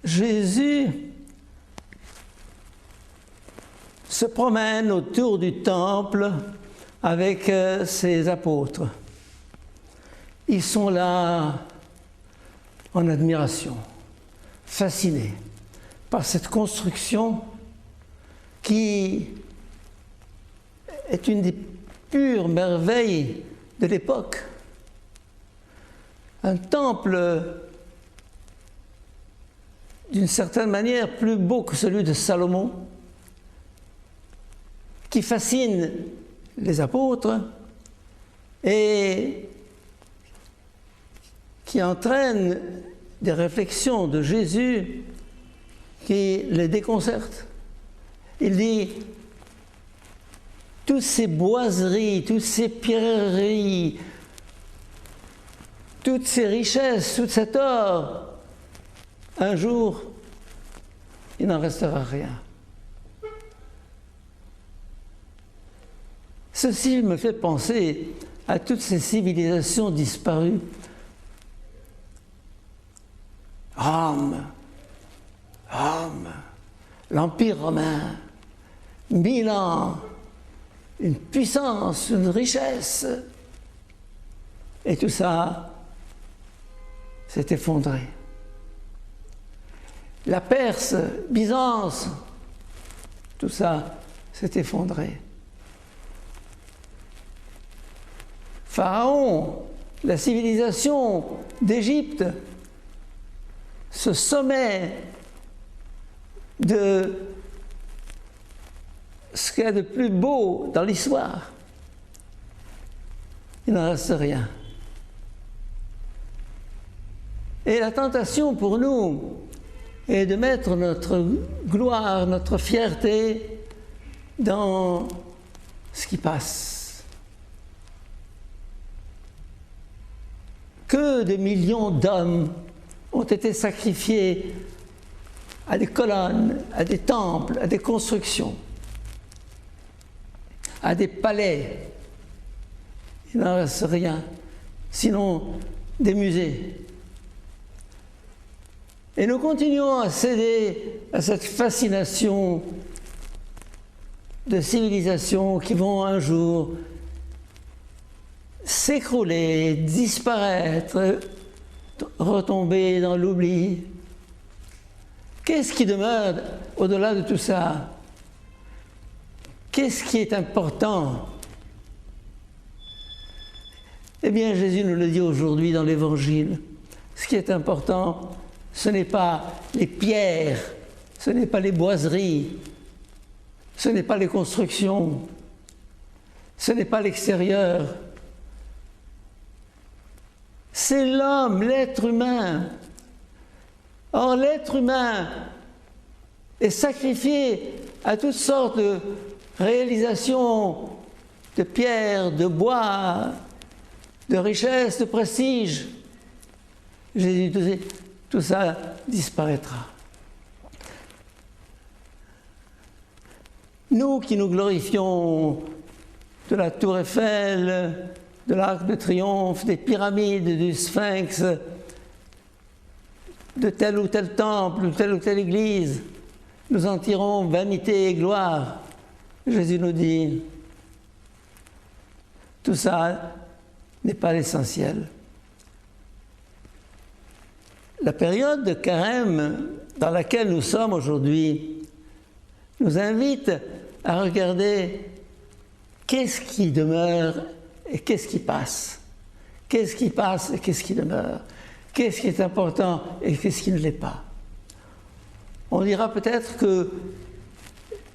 Jésus se promène autour du temple avec ses apôtres. Ils sont là en admiration, fascinés par cette construction qui est une des pures merveilles de l'époque. Un temple, d'une certaine manière, plus beau que celui de Salomon, qui fascine les apôtres et qui entraîne des réflexions de Jésus qui les déconcertent. Il dit, toutes ces boiseries, toutes ces pierreries, toutes ces richesses, tout cet or, un jour, il n'en restera rien. Ceci me fait penser à toutes ces civilisations disparues. Rome, l'Empire romain, Milan, une puissance, une richesse. Et tout ça s'est effondré. La Perse, Byzance, tout ça s'est effondré. Pharaon, la civilisation d'Égypte, ce sommet de ce qu'il y a de plus beau dans l'histoire, il n'en reste rien. Et la tentation pour nous est de mettre notre gloire, notre fierté dans ce qui passe. Que de millions d'hommes ont été sacrifiés à des colonnes, à des temples, à des constructions, à des palais. Il n'en reste rien, sinon des musées. Et nous continuons à céder à cette fascination de civilisations qui vont un jour s'écrouler, disparaître, retomber dans l'oubli. Qu'est-ce qui demeure au-delà de tout ça? Qu'est-ce qui est important? Eh bien, Jésus nous le dit aujourd'hui dans l'Évangile. Ce qui est important, ce n'est pas les pierres, ce n'est pas les boiseries, ce n'est pas les constructions, ce n'est pas l'extérieur. C'est l'homme, l'être humain. Or, l'être humain est sacrifié à toutes sortes de réalisations de pierre, de bois, de richesse, de prestige. Jésus disait, tout ça disparaîtra. Nous qui nous glorifions de la Tour Eiffel, de l'Arc de Triomphe, des pyramides, du Sphinx, de tel ou tel temple, de telle ou telle église, nous en tirons vanité et gloire. Jésus nous dit, tout ça n'est pas l'essentiel. La période de carême dans laquelle nous sommes aujourd'hui nous invite à regarder qu'est-ce qui demeure et qu'est-ce qui passe. Qu'est-ce qui passe et qu'est-ce qui demeure. Qu'est-ce qui est important et qu'est-ce qui ne l'est pas. On dira peut-être que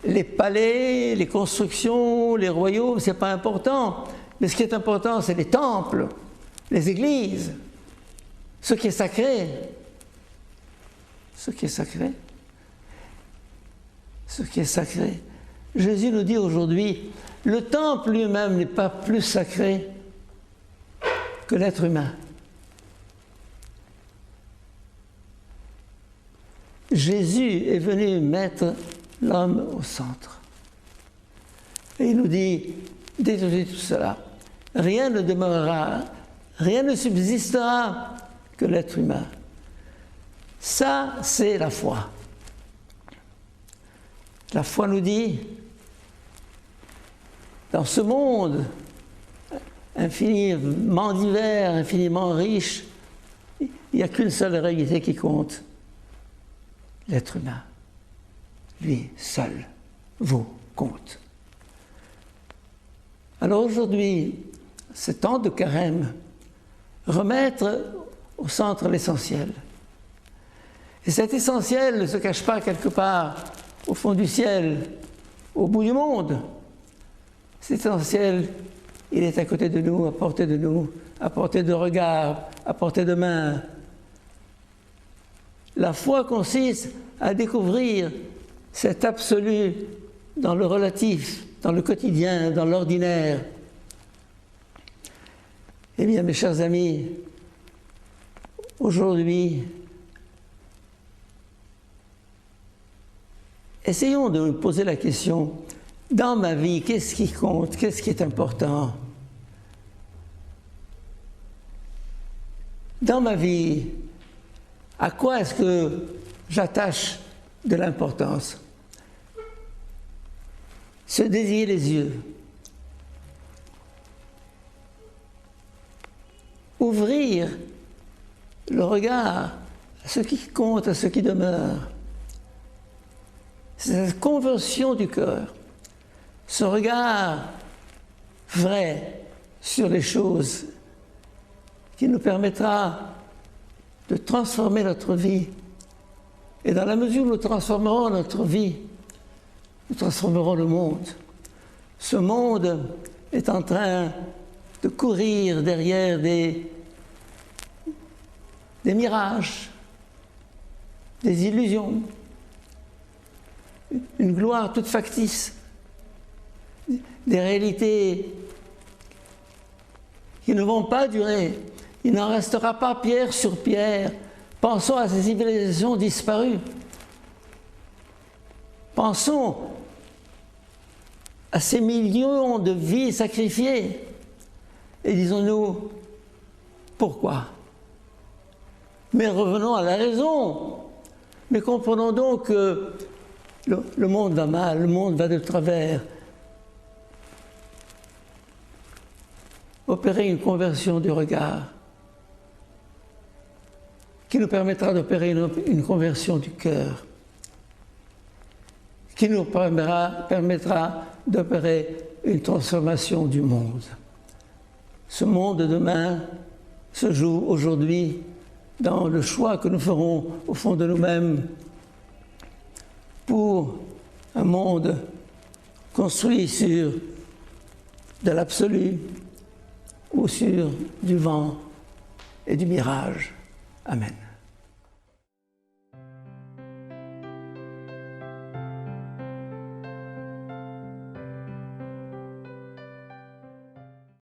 les palais, les constructions, les royaumes, ce n'est pas important. Mais ce qui est important, c'est les temples, les églises, ce qui est sacré. Ce qui est sacré. Ce qui est sacré. Jésus nous dit aujourd'hui, le temple lui-même n'est pas plus sacré que l'être humain. Jésus est venu mettre l'homme au centre. Et il nous dit, détruisez tout cela. Rien ne demeurera, rien ne subsistera que l'être humain. Ça, c'est la foi. La foi nous dit, dans ce monde infiniment divers, infiniment riche, il n'y a qu'une seule réalité qui compte, l'être humain. Lui seul vaut compte. Alors aujourd'hui, ce temps de carême, remettre au centre l'essentiel. Et cet essentiel ne se cache pas quelque part au fond du ciel, au bout du monde. Cet essentiel, il est à côté de nous, à portée de regard, à portée de main. La foi consiste à découvrir cet absolu dans le relatif, dans le quotidien, dans l'ordinaire. Eh bien, mes chers amis, aujourd'hui, essayons de nous poser la question, dans ma vie, qu'est-ce qui compte, qu'est-ce qui est important? Dans ma vie, à quoi est-ce que j'attache de l'importance? Se désirer les yeux. Ouvrir le regard à ce qui compte, à ce qui demeure. C'est cette conversion du cœur, ce regard vrai sur les choses qui nous permettra de transformer notre vie. Et dans la mesure où nous transformerons notre vie, nous transformerons le monde. Ce monde est en train de courir derrière des mirages, des illusions, une gloire toute factice, des réalités qui ne vont pas durer. Il n'en restera pas pierre sur pierre. Pensons à ces civilisations disparues. Pensons à ces millions de vies sacrifiées. Et disons-nous, pourquoi? Mais revenons à la raison. Mais comprenons donc que le monde va mal, le monde va de travers. Opérer une conversion du regard qui nous permettra d'opérer une conversion du cœur, qui nous permettra d'opérer une transformation du monde. Ce monde de demain se joue aujourd'hui dans le choix que nous ferons au fond de nous-mêmes pour un monde construit sur de l'absolu ou sur du vent et du mirage. Amen.